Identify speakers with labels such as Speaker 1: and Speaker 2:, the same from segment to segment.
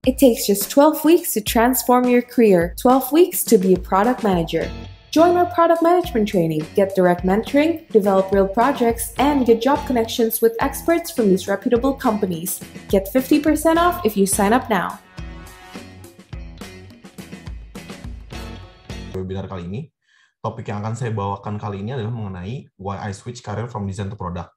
Speaker 1: It takes just 12 weeks to transform your career, 12 weeks to be a product manager. Join our product management training, get direct mentoring, develop real projects, and get job connections with experts from these reputable companies. Get 50% off if you sign up now.
Speaker 2: Webinar kali ini, topik yang akan saya bawakan kali ini adalah mengenai why I switch career from design to product.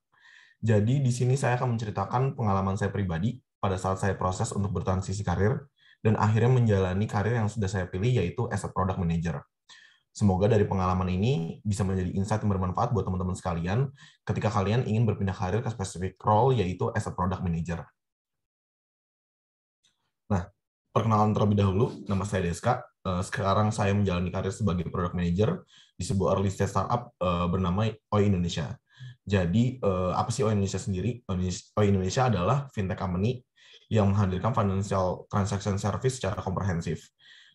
Speaker 2: Jadi di sini saya akan menceritakan pengalaman saya pribadi pada saat saya proses untuk bertransisi karir dan akhirnya menjalani karir yang sudah saya pilih, yaitu as a product manager. Semoga dari pengalaman ini bisa menjadi insight yang bermanfaat buat teman-teman sekalian ketika kalian ingin berpindah karir ke specific role, yaitu as a product manager. Nah, perkenalan terlebih dahulu, nama saya Deska. Sekarang saya menjalani karir sebagai product manager di sebuah early stage startup bernama OI Indonesia. Jadi, apa sih OI Indonesia sendiri? OI Indonesia adalah fintech company yang menghadirkan financial transaction service secara komprehensif.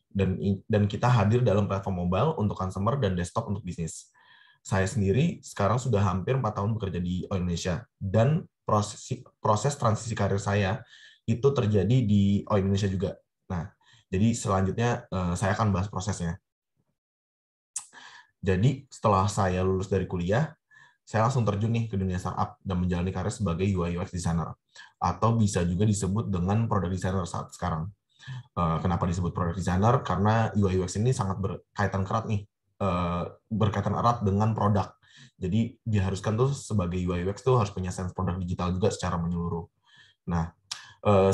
Speaker 2: Dan kita hadir dalam platform mobile untuk consumer dan desktop untuk bisnis. Saya sendiri sekarang sudah hampir 4 tahun bekerja di OI Indonesia, dan proses transisi karir saya itu terjadi di OI Indonesia juga. Nah, jadi selanjutnya saya akan bahas prosesnya. Jadi setelah saya lulus dari kuliah, saya langsung terjun nih ke dunia startup dan menjalani karir sebagai UI UX designer, atau bisa juga disebut dengan product designer saat sekarang. Kenapa disebut product designer? Karena UI UX ini sangat berkaitan erat dengan produk. Jadi diharuskan tuh sebagai UI UX tuh harus punya sense produk digital juga secara menyeluruh. Nah,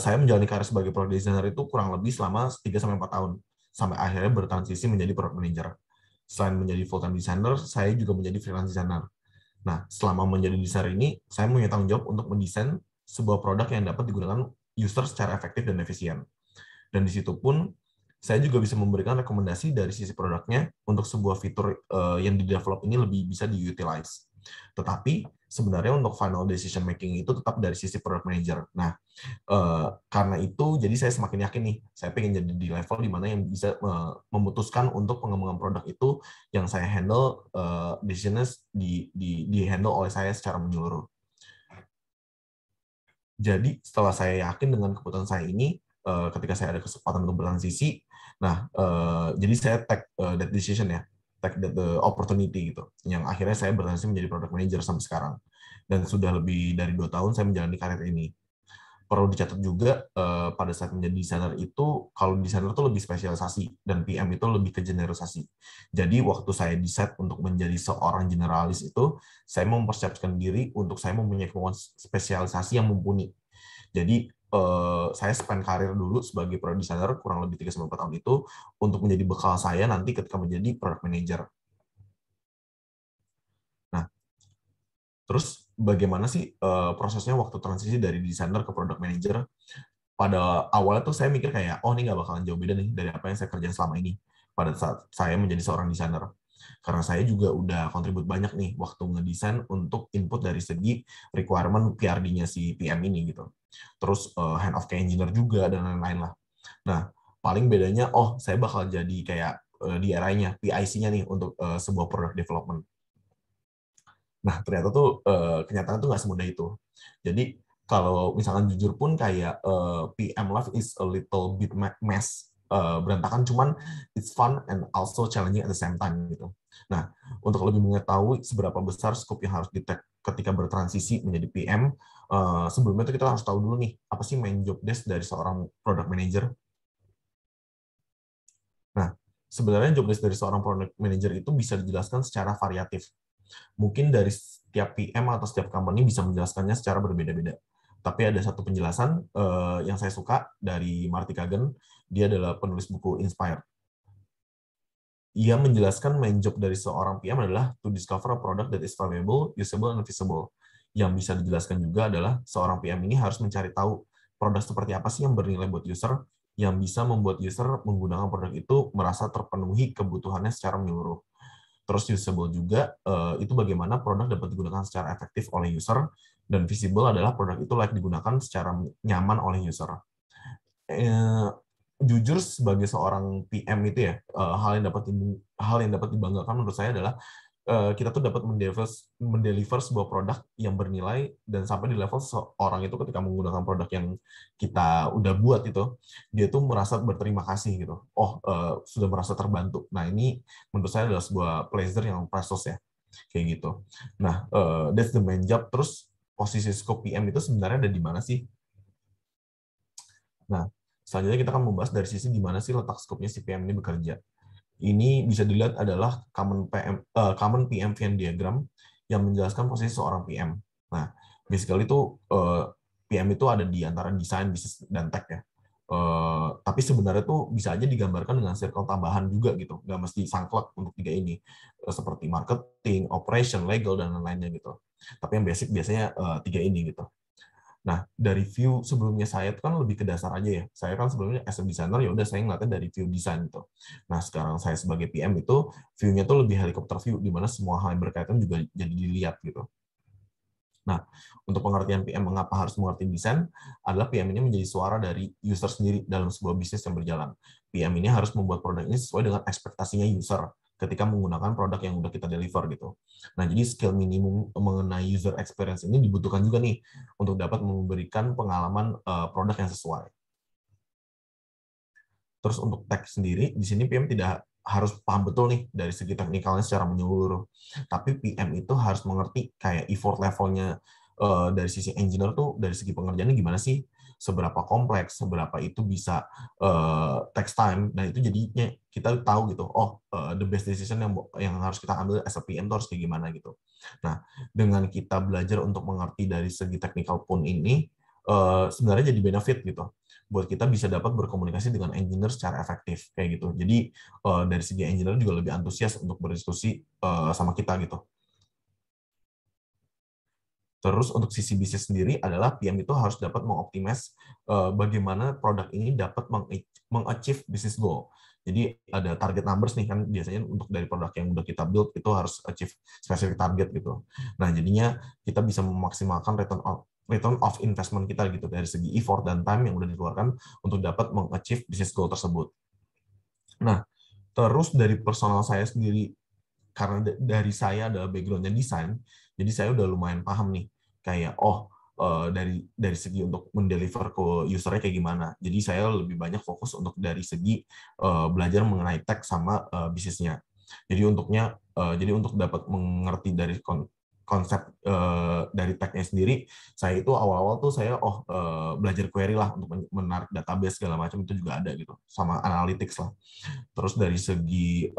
Speaker 2: saya menjalani karir sebagai product designer itu kurang lebih selama 3-4 tahun, sampai akhirnya bertransisi menjadi product manager. Selain menjadi full-time designer, saya juga menjadi freelance designer. Nah, selama menjadi desainer ini, saya punya tanggung jawab untuk mendesain sebuah produk yang dapat digunakan user secara efektif dan efisien. Dan di situ pun, saya juga bisa memberikan rekomendasi dari sisi produknya untuk sebuah fitur yang di-develop ini lebih bisa di-utilize. Tetapi, sebenarnya untuk final decision making itu tetap dari sisi product manager. Nah, karena itu, jadi saya semakin yakin nih, saya pengen jadi di level di mana yang bisa memutuskan untuk pengembangan produk itu yang saya handle, decision-nya di-handle oleh saya secara menyeluruh. Jadi setelah saya yakin dengan keputusan saya ini, ketika saya ada kesempatan untuk bertransisi, nah, jadi saya take that decision ya, take that opportunity gitu, yang akhirnya saya bertransisi menjadi product manager sampai sekarang. Dan sudah lebih dari 2 tahun saya menjalani karir ini. Perlu dicatat juga, pada saat menjadi desainer itu, kalau desainer itu lebih spesialisasi, dan PM itu lebih ke generalisasi. Jadi, waktu saya decide untuk menjadi seorang generalis itu, saya mempersiapkan diri untuk saya mempunyai spesialisasi yang mumpuni. Jadi, saya spend karir dulu sebagai product designer, kurang lebih 3-4 tahun itu, untuk menjadi bekal saya nanti ketika menjadi product manager. Nah, terus bagaimana sih prosesnya waktu transisi dari desainer ke product manager? Pada awalnya tuh saya mikir kayak, oh ini nggak bakalan jauh beda nih dari apa yang saya kerjain selama ini pada saat saya menjadi seorang desainer. Karena saya juga udah kontribut banyak nih waktu ngedesain untuk input dari segi requirement PRD-nya si PM ini gitu. Terus hand of engineer juga dan lain-lain lah. Nah, paling bedanya, oh saya bakal jadi kayak di eranya PIC-nya nih untuk sebuah product development. Nah, ternyata tuh kenyataan tuh nggak semudah itu. Jadi, kalau misalkan jujur pun kayak PM life is a little bit mess, berantakan, cuman it's fun and also challenging at the same time gitu. Nah, untuk lebih mengetahui seberapa besar scope yang harus di-take ketika bertransisi menjadi PM, sebelumnya tuh kita harus tahu dulu nih, apa sih main job desk dari seorang product manager. Nah, sebenarnya job desk dari seorang product manager itu bisa dijelaskan secara variatif. Mungkin dari setiap PM atau setiap company bisa menjelaskannya secara berbeda-beda. Tapi ada satu penjelasan yang saya suka dari Marty Kagan, dia adalah penulis buku Inspire. Ia menjelaskan main job dari seorang PM adalah to discover a product that is valuable, usable, and visible. Yang bisa dijelaskan juga adalah seorang PM ini harus mencari tahu produk seperti apa sih yang bernilai buat user, yang bisa membuat user menggunakan produk itu merasa terpenuhi kebutuhannya secara menyeluruh. Terus usable juga, itu bagaimana produk dapat digunakan secara efektif oleh user, dan visible adalah produk itu layak digunakan secara nyaman oleh user. Jujur sebagai seorang PM itu ya, hal yang dapat dibanggakan menurut saya adalah kita tuh dapat mendeliver sebuah produk yang bernilai dan sampai di level seorang itu ketika menggunakan produk yang kita udah buat itu, dia tuh merasa berterima kasih gitu. Oh, sudah merasa terbantu. Nah, ini menurut saya adalah sebuah pleasure yang priceless ya, kayak gitu. Nah, that's the main job. Terus posisi scope PM itu sebenarnya ada di mana sih? Nah, selanjutnya kita akan membahas dari sisi di mana sih letak scope-nya si PM ini bekerja. Ini bisa dilihat adalah common PM Venn diagram yang menjelaskan posisi seorang PM. Nah, basically itu PM itu ada di antara desain, bisnis, dan tech ya. Tapi sebenarnya tuh bisa aja digambarkan dengan circle tambahan juga gitu, nggak mesti sangklek untuk tiga ini, seperti marketing, operation, legal, dan lain-lainnya gitu. Tapi yang basic biasanya tiga ini gitu. Nah, dari view sebelumnya saya itu kan lebih ke dasar aja ya. Saya kan sebelumnya as a designer, ya udah saya ngeliatnya dari view desain itu. Nah, sekarang saya sebagai PM itu view-nya tuh lebih helikopter view, di mana semua hal yang berkaitan juga jadi dilihat gitu. Nah, untuk pengertian PM mengapa harus mengerti desain, adalah PM ini menjadi suara dari user sendiri dalam sebuah bisnis yang berjalan. PM ini harus membuat produk ini sesuai dengan ekspektasinya user ketika menggunakan produk yang udah kita deliver gitu. Nah, jadi skill minimum mengenai user experience ini dibutuhkan juga nih untuk dapat memberikan pengalaman produk yang sesuai. Terus untuk tech sendiri, di sini PM tidak harus paham betul nih dari segi teknikalnya secara menyeluruh. Tapi PM itu harus mengerti kayak effort levelnya dari sisi engineer tuh dari segi pengerjaannya gimana sih, seberapa kompleks, seberapa itu bisa takes time, dan itu jadinya kita tahu gitu, oh the best decision yang harus kita ambil as a PM itu harus kayak gimana gitu. Nah, dengan kita belajar untuk mengerti dari segi teknikal pun ini, sebenarnya jadi benefit gitu buat kita bisa dapat berkomunikasi dengan engineer secara efektif kayak gitu. Jadi dari segi engineer juga lebih antusias untuk berdiskusi sama kita gitu. Terus untuk sisi bisnis sendiri adalah PM itu harus dapat mengoptimize bagaimana produk ini dapat mengachieve business goal. Jadi ada target numbers nih kan, biasanya untuk dari produk yang udah kita build itu harus achieve specific target gitu. Nah, jadinya kita bisa memaksimalkan return of investment kita gitu dari segi effort dan time yang udah dikeluarkan untuk dapat mengachieve business goal tersebut. Nah, terus dari personal saya sendiri, karena dari saya adalah background-nya desain, jadi saya udah lumayan paham nih, kayak dari segi untuk mendeliver ke usernya kayak gimana. Jadi saya lebih banyak fokus untuk dari segi belajar mengenai tech sama bisnisnya. Jadi untuk dapat mengerti dari konsep dari tech-nya sendiri, saya itu awal-awal tuh saya belajar query lah untuk menarik database segala macam, itu juga ada gitu, sama analytics lah. Terus dari segi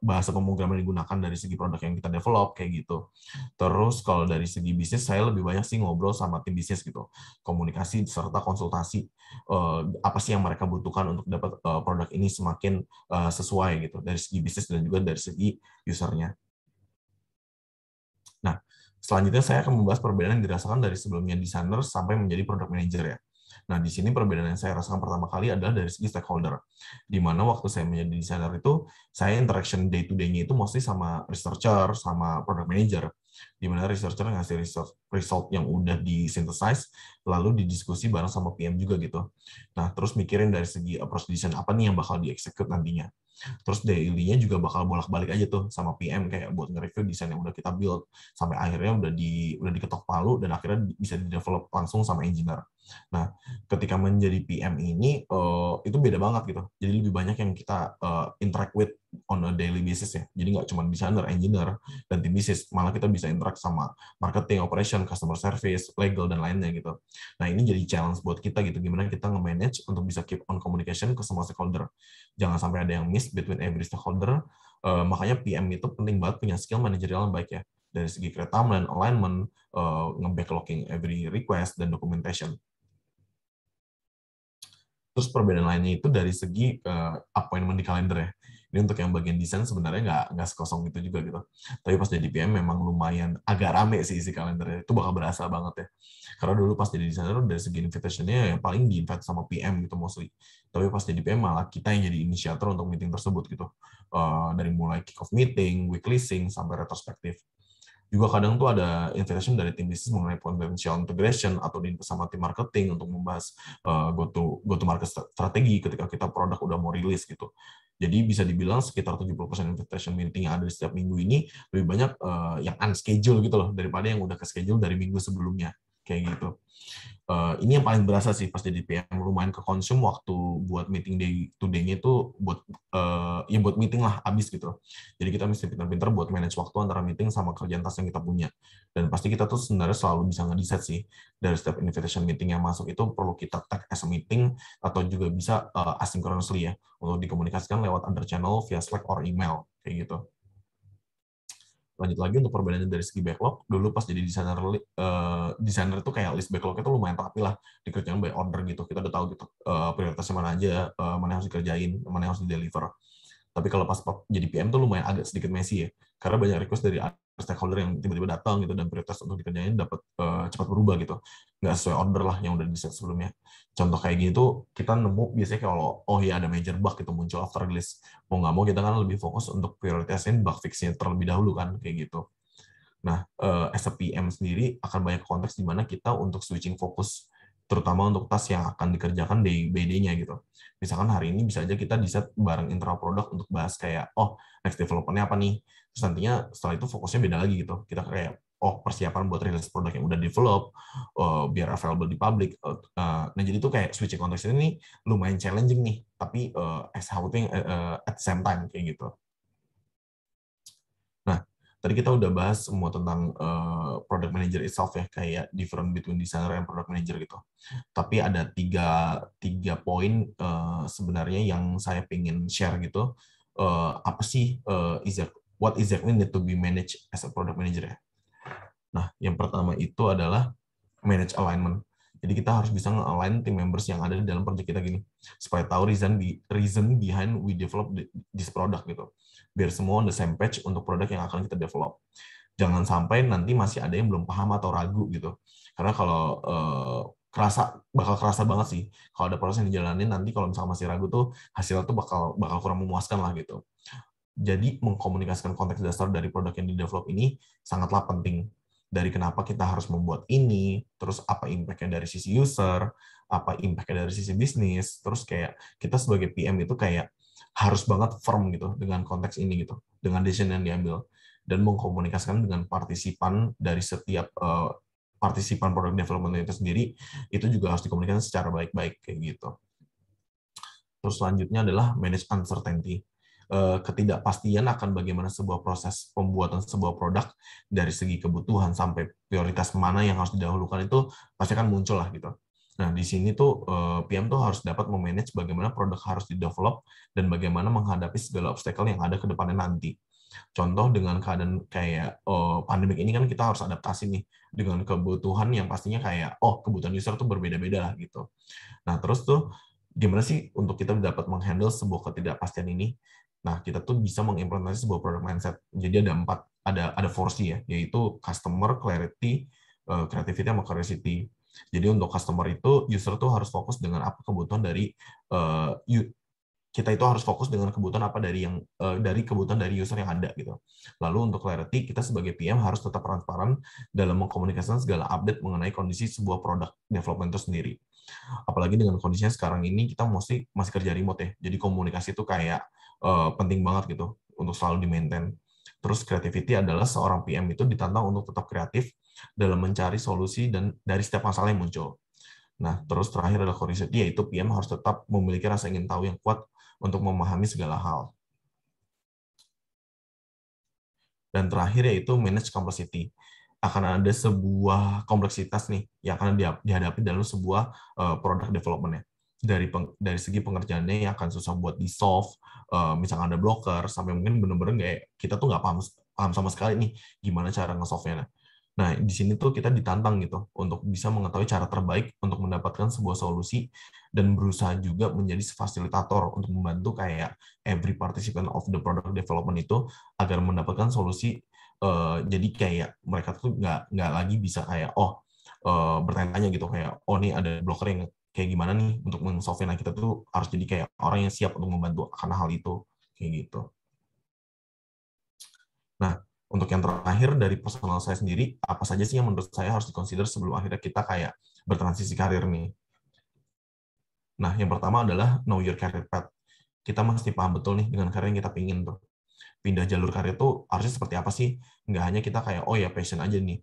Speaker 2: bahasa pemrograman yang digunakan dari segi produk yang kita develop kayak gitu. Terus kalau dari segi bisnis, saya lebih banyak sih ngobrol sama tim bisnis gitu, komunikasi serta konsultasi apa sih yang mereka butuhkan untuk dapat produk ini semakin sesuai gitu dari segi bisnis dan juga dari segi usernya. Nah, selanjutnya saya akan membahas perbedaan yang dirasakan dari sebelumnya designer sampai menjadi product manager ya. Nah, di sini perbedaan yang saya rasakan pertama kali adalah dari segi stakeholder. Di mana waktu saya menjadi designer itu, saya interaction day-to-day-nya itu mostly sama researcher, sama product manager. Di mana researcher ngasih result yang udah disynthesize, lalu didiskusi bareng sama PM juga gitu. Nah, terus mikirin dari segi approach design apa nih yang bakal di-execute nantinya. Terus daily-nya juga bakal bolak-balik aja tuh sama PM kayak buat nge-review desain yang udah kita build sampai akhirnya udah diketok palu dan akhirnya bisa di-develop langsung sama engineer. Nah, ketika menjadi PM ini itu beda banget gitu. Jadi lebih banyak yang kita interact with on a daily basis ya. Jadi nggak cuma designer, engineer, dan tim bisnis, malah kita bisa interact sama marketing, operation, customer service, legal, dan lainnya gitu. Nah, ini jadi challenge buat kita gitu, gimana kita nge-manage untuk bisa keep on communication ke semua stakeholder. Jangan sampai ada yang miss between every stakeholder. Makanya PM itu penting banget punya skill manajerial yang baik ya, dari segi create timeline, alignment, nge-backlogging every request, dan documentation. Terus perbedaan lainnya itu dari segi appointment di kalender ya. Ini untuk yang bagian desain sebenarnya nggak sekosong itu juga gitu. Tapi pas jadi PM memang lumayan agak rame sih isi kalendernya. Itu bakal berasa banget ya. Karena dulu pas jadi desainer dari segi invitation-nya yang paling di-invite sama PM gitu mostly. Tapi pas jadi PM malah kita yang jadi inisiator untuk meeting tersebut gitu. Dari mulai kick-off meeting, weekly sync, sampai retrospektif. Juga kadang tuh ada invitation dari tim bisnis mengenai potential integration atau sama tim marketing untuk membahas go to market strategi ketika kita produk udah mau rilis gitu. Jadi bisa dibilang sekitar 70% invitation meeting yang ada di setiap minggu ini lebih banyak yang unscheduled gitu loh, daripada yang udah ke-schedule dari minggu sebelumnya. Kayak gitu. Ini yang paling berasa sih pas jadi PM, lumayan ke consume waktu buat meeting day to day-nya itu buat ya buat meeting lah habis gitu. Jadi kita mesti pintar-pintar buat manage waktu antara meeting sama kerjaan tas yang kita punya. Dan pasti kita tuh sebenarnya selalu bisa nge-decide sih dari setiap invitation meeting yang masuk itu perlu kita tag as a meeting atau juga bisa asynchronously ya untuk dikomunikasikan lewat other channel via Slack or email kayak gitu. Lanjut lagi untuk perbedaannya dari segi backlog, dulu pas jadi desainer itu kayak list backlog itu lumayan rapi lah, dikerjain by order gitu. Kita udah tahu gitu prioritasnya mana aja, mana yang harus dikerjain, mana yang harus di-deliver. Tapi kalau pas jadi PM tuh lumayan agak sedikit messy ya, karena banyak request dari stakeholder yang tiba-tiba datang gitu dan prioritas untuk dikerjain dapat cepat berubah gitu, nggak sesuai order lah yang udah di-set sebelumnya. Contoh kayak gini tuh kita nemu biasanya kalau oh ya ada major bug gitu muncul after release, mau nggak mau kita kan lebih fokus untuk prioritasin bug fixnya terlebih dahulu kan kayak gitu. Nah, as a PM sendiri akan banyak konteks di mana kita untuk switching fokus, terutama untuk task yang akan dikerjakan day by day-nya gitu. Misalkan hari ini bisa aja kita di-set bareng internal product untuk bahas kayak, oh, next development-nya apa nih? Terus nantinya setelah itu fokusnya beda lagi gitu. Kita kayak, oh, persiapan buat rilis produk yang udah develop, biar available di public. Nah, jadi itu kayak switching konteks ini lumayan challenging nih, tapi as helping at the same time, kayak gitu. Nah, tadi kita udah bahas semua tentang product manager itself ya, kayak different between designer and product manager gitu. Tapi ada tiga poin sebenarnya yang saya pengen share gitu. Apa sih what exactly need to be managed as a product manager ya? Nah, yang pertama itu adalah manage alignment. Jadi kita harus bisa nge-align team members yang ada di dalam project kita gini, supaya tahu reason behind we develop this product gitu. Biar semua on the same page untuk produk yang akan kita develop. Jangan sampai nanti masih ada yang belum paham atau ragu gitu. Karena kalau bakal kerasa banget sih kalau ada proses yang dijalanin, nanti kalau misalnya masih ragu tuh hasilnya tuh bakal kurang memuaskan lah gitu. Jadi mengkomunikasikan konteks dasar dari produk yang di-develop ini sangatlah penting. Dari kenapa kita harus membuat ini, terus apa impact-nya dari sisi user, apa impact-nya dari sisi bisnis, terus kayak kita sebagai PM itu kayak harus banget firm gitu dengan konteks ini gitu, dengan decision yang diambil, dan mengkomunikasikan dengan partisipan dari setiap partisipan produk development itu sendiri, itu juga harus dikomunikasikan secara baik-baik kayak gitu. Terus selanjutnya adalah manage uncertainty. Ketidakpastian akan bagaimana sebuah proses pembuatan sebuah produk dari segi kebutuhan sampai prioritas mana yang harus didahulukan itu pasti akan muncul lah gitu. Nah, di sini tuh PM tuh harus dapat memanage bagaimana produk harus di-develop dan bagaimana menghadapi segala obstacle yang ada ke depannya nanti. Contoh dengan keadaan kayak pandemik ini kan kita harus adaptasi nih dengan kebutuhan yang pastinya kayak kebutuhan user tuh berbeda-beda lah gitu. Nah, terus tuh gimana sih untuk kita dapat menghandle sebuah ketidakpastian ini? Nah, kita tuh bisa mengimplementasi sebuah product mindset. Jadi ada 4, ada 4C ya, yaitu customer, clarity, creativity, sama curiosity. Jadi untuk customer itu, user tuh harus fokus dengan apa kebutuhan dari kita itu harus fokus dengan kebutuhan apa dari kebutuhan dari user yang ada gitu. Lalu untuk clarity, kita sebagai PM harus tetap transparan dalam mengkomunikasikan segala update mengenai kondisi sebuah produk development itu sendiri. Apalagi dengan kondisinya sekarang ini kita masih kerja remote ya, jadi komunikasi itu kayak penting banget gitu untuk selalu di-maintain. Terus creativity adalah seorang PM itu ditantang untuk tetap kreatif dalam mencari solusi dan dari setiap masalah yang muncul. Nah, terus terakhir adalah curiosity, yaitu PM harus tetap memiliki rasa ingin tahu yang kuat untuk memahami segala hal. Dan terakhir yaitu manage complexity. Akan ada sebuah kompleksitas nih yang akan dihadapi dalam sebuah product development-nya. Dari segi pengerjaannya yang akan susah buat di-solve, misalnya ada blocker, sampai mungkin benar-benar kayak kita tuh nggak paham sama sekali nih gimana cara nge-solve-nya. Nah, di sini tuh kita ditantang gitu untuk bisa mengetahui cara terbaik untuk mendapatkan sebuah solusi dan berusaha juga menjadi fasilitator untuk membantu kayak every participant of the product development itu agar mendapatkan solusi. Jadi kayak mereka tuh nggak lagi bisa kayak bertanya-tanya gitu kayak nih ada blocker yang kayak gimana nih untuk men-solve. Nah, kita tuh harus jadi kayak orang yang siap untuk membantu akan hal itu kayak gitu. Nah, untuk yang terakhir dari personal saya sendiri, apa saja sih yang menurut saya harus dikonsider sebelum akhirnya kita kayak bertransisi karir nih? Nah, yang pertama adalah know your career path. kita mesti paham betul nih dengan karir yang kita pingin tuh. Pindah jalur karir tuh harusnya seperti apa sih? Nggak hanya kita kayak, oh ya passion aja nih.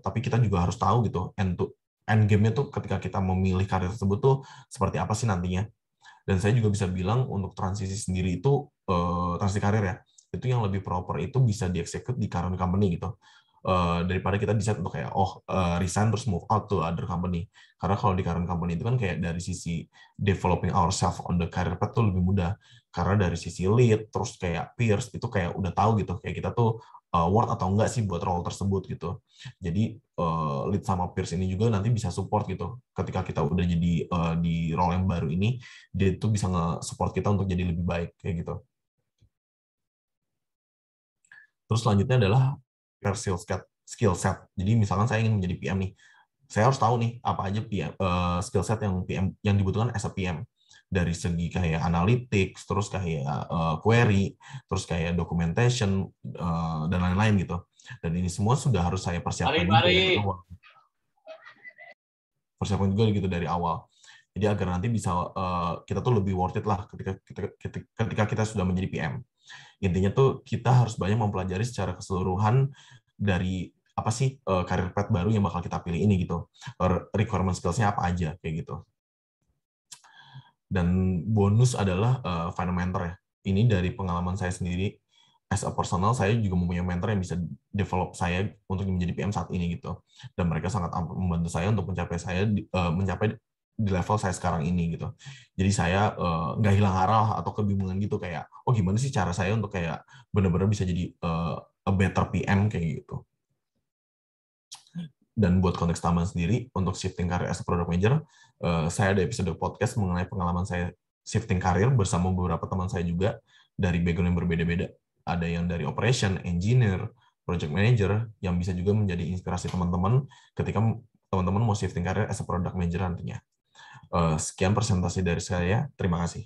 Speaker 2: Tapi kita juga harus tahu gitu, end game-nya tuh ketika kita memilih karir tersebut tuh seperti apa sih nantinya. Dan saya juga bisa bilang untuk transisi sendiri itu, transisi karir ya, itu yang lebih proper itu bisa dieksekut di current company gitu. Daripada kita decide untuk kayak, resign terus move out to other company. Karena kalau di current company itu kan kayak dari sisi developing ourselves on the career path tuh lebih mudah. Karena dari sisi lead, terus kayak peers, itu kayak udah tahu gitu, kayak kita tuh worth atau enggak sih buat role tersebut gitu. Jadi lead sama peers ini juga nanti bisa support gitu. Ketika kita udah jadi di role yang baru ini, dia itu bisa nge-support kita untuk jadi lebih baik kayak gitu. Terus selanjutnya adalah skill set. Jadi misalkan saya ingin menjadi PM nih, saya harus tahu nih apa aja PM, skill set yang PM yang dibutuhkan as a PM, dari segi kayak analytics, terus kayak query, terus kayak documentation, dan lain-lain gitu. Dan ini semua sudah harus saya persiapkan juga dari awal. Persiapkan juga gitu dari awal. Jadi agar nanti bisa kita tuh lebih worth it lah ketika kita sudah menjadi PM. Intinya tuh kita harus banyak mempelajari secara keseluruhan dari apa sih career path baru yang bakal kita pilih ini gitu. Requirement skills-nya apa aja kayak gitu. Dan bonus adalah find a mentor ya. Ini dari pengalaman saya sendiri. As a personal, saya juga mempunyai mentor yang bisa develop saya untuk menjadi PM saat ini gitu. Dan mereka sangat membantu saya untuk mencapai di level saya sekarang ini gitu. Jadi saya nggak hilang arah atau kebingungan gitu kayak, oh gimana sih cara saya untuk kayak benar-benar bisa jadi a better PM kayak gitu. Dan buat konteks tambahan sendiri untuk shifting career as a product manager, saya ada episode podcast mengenai pengalaman saya shifting career bersama beberapa teman saya juga dari background yang berbeda-beda. Ada yang dari operation, engineer, project manager, yang bisa juga menjadi inspirasi teman-teman ketika teman-teman mau shifting career as a product manager nantinya. Sekian presentasi dari saya. Terima kasih.